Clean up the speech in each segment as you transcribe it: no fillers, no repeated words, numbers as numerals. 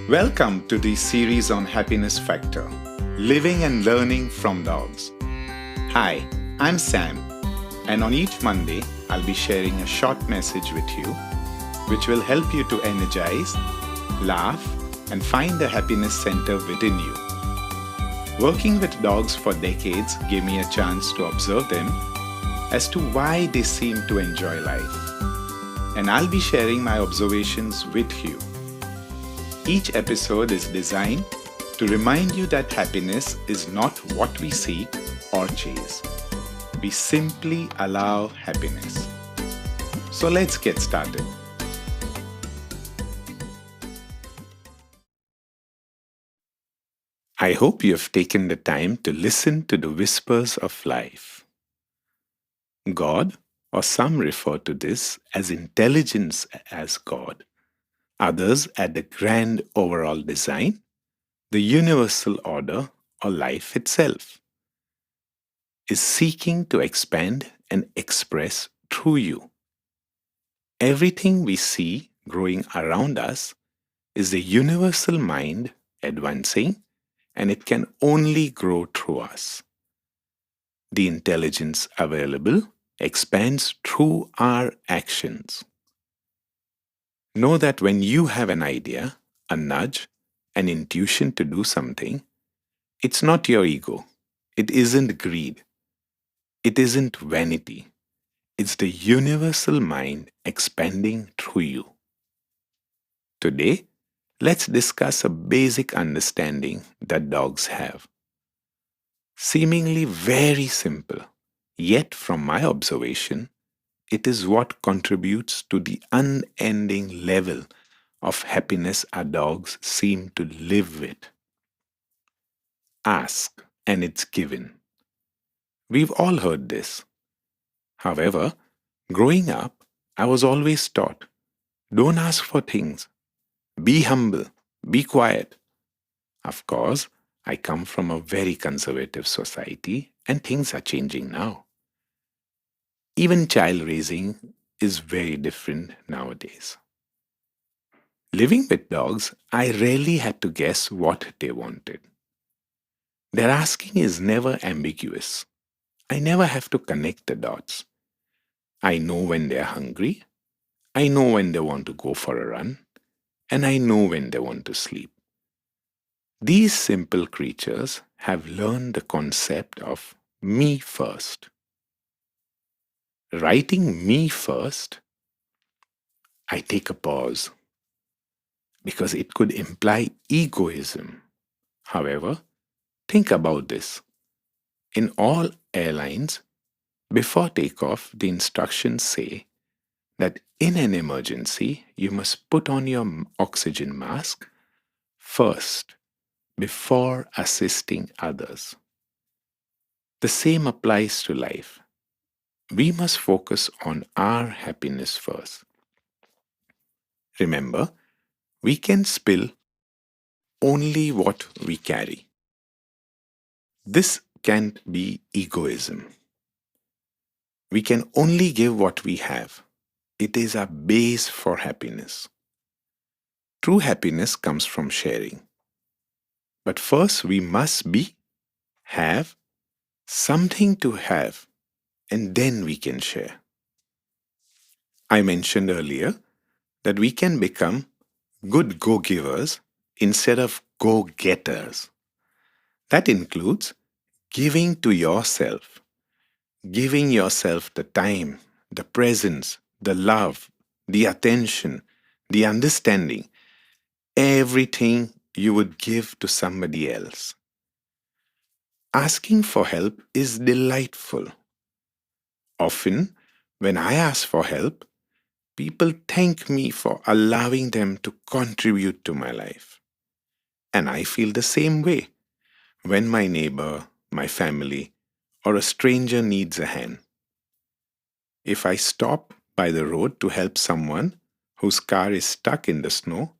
Welcome to the series on Happiness Factor Living and Learning from Dogs. Hi, I'm Sam, and on each Monday, I'll be sharing a short message with you which will help you to energize, laugh, and find the happiness center within you. Working with dogs for decades gave me a chance to observe them as to why they seem to enjoy life. And I'll be sharing my observations with you. Each episode is designed to remind you that happiness is not what we seek or chase. We simply allow happiness. So let's get started. I hope you have taken the time to listen to the whispers of life. God, or some refer to this as intelligence as God, others at the grand overall design, the universal order or life itself, is seeking to expand and express through you. Everything we see growing around us is the universal mind advancing, and it can only grow through us. The intelligence available expands through our actions. Know that when you have an idea, a nudge, an intuition to do something, it's not your ego. It isn't greed. It isn't vanity. It's the universal mind expanding through you. Today, let's discuss a basic understanding that dogs have. Seemingly very simple, yet from my observation, it is what contributes to the unending level of happiness our dogs seem to live with. Ask and it's given. We've all heard this. However, growing up, I was always taught, don't ask for things. Be humble. Be quiet. Of course, I come from a very conservative society and things are changing now. Even child raising is very different nowadays. Living with dogs, I rarely had to guess what they wanted. Their asking is never ambiguous. I never have to connect the dots. I know when they're hungry, I know when they want to go for a run, and I know when they want to sleep. These simple creatures have learned the concept of me first. Writing me first, I take a pause because it could imply egoism. However, think about this. In all airlines, before takeoff, the instructions say that in an emergency, you must put on your oxygen mask first before assisting others. The same applies to life. We must focus on our happiness first. Remember, we can spill only what we carry. This can't be egoism. We can only give what we have. It is a base for happiness. True happiness comes from sharing. But first, we must have something to have, and then we can share. I mentioned earlier that we can become good go-givers instead of go-getters. That includes giving to yourself, giving yourself the time, the presence, the love, the attention, the understanding, everything you would give to somebody else. Asking for help is delightful. Often, when I ask for help, people thank me for allowing them to contribute to my life. And I feel the same way when my neighbor, my family, or a stranger needs a hand. If I stop by the road to help someone whose car is stuck in the snow,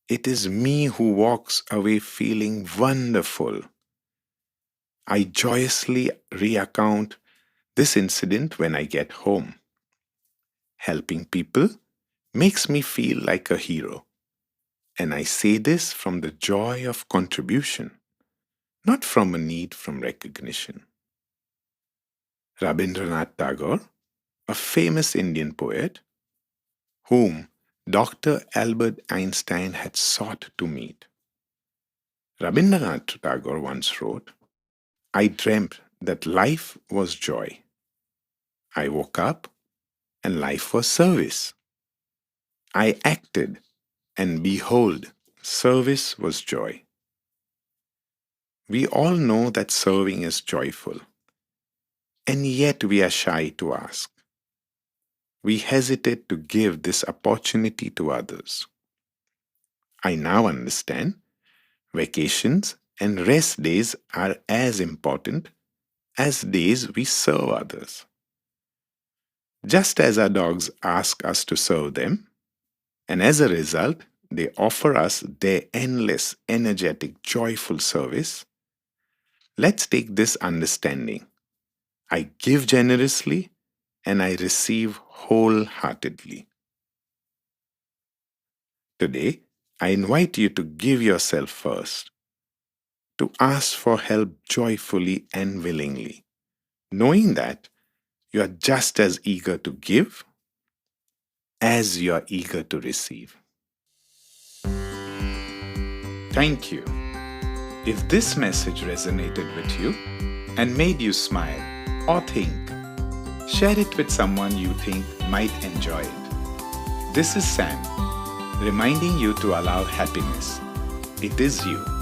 it is me who walks away feeling wonderful. I joyously recount this incident when I get home. Helping people makes me feel like a hero. And I say this from the joy of contribution, not from a need from recognition. Rabindranath Tagore, a famous Indian poet, whom Dr. Albert Einstein had sought to meet. Rabindranath Tagore once wrote, "I dreamt that life was joy. I woke up and life was service. I acted and behold, service was joy." We all know that serving is joyful, and yet we are shy to ask. We hesitate to give this opportunity to others. I now understand vacations and rest days are as important as days we serve others. Just as our dogs ask us to serve them, and as a result, they offer us their endless, energetic, joyful service, let's take this understanding. I give generously and I receive wholeheartedly. Today, I invite you to give yourself first, to ask for help joyfully and willingly, knowing that you are just as eager to give as you are eager to receive. Thank you. If this message resonated with you and made you smile or think, share it with someone you think might enjoy it. This is Sam, reminding you to allow happiness. It is you.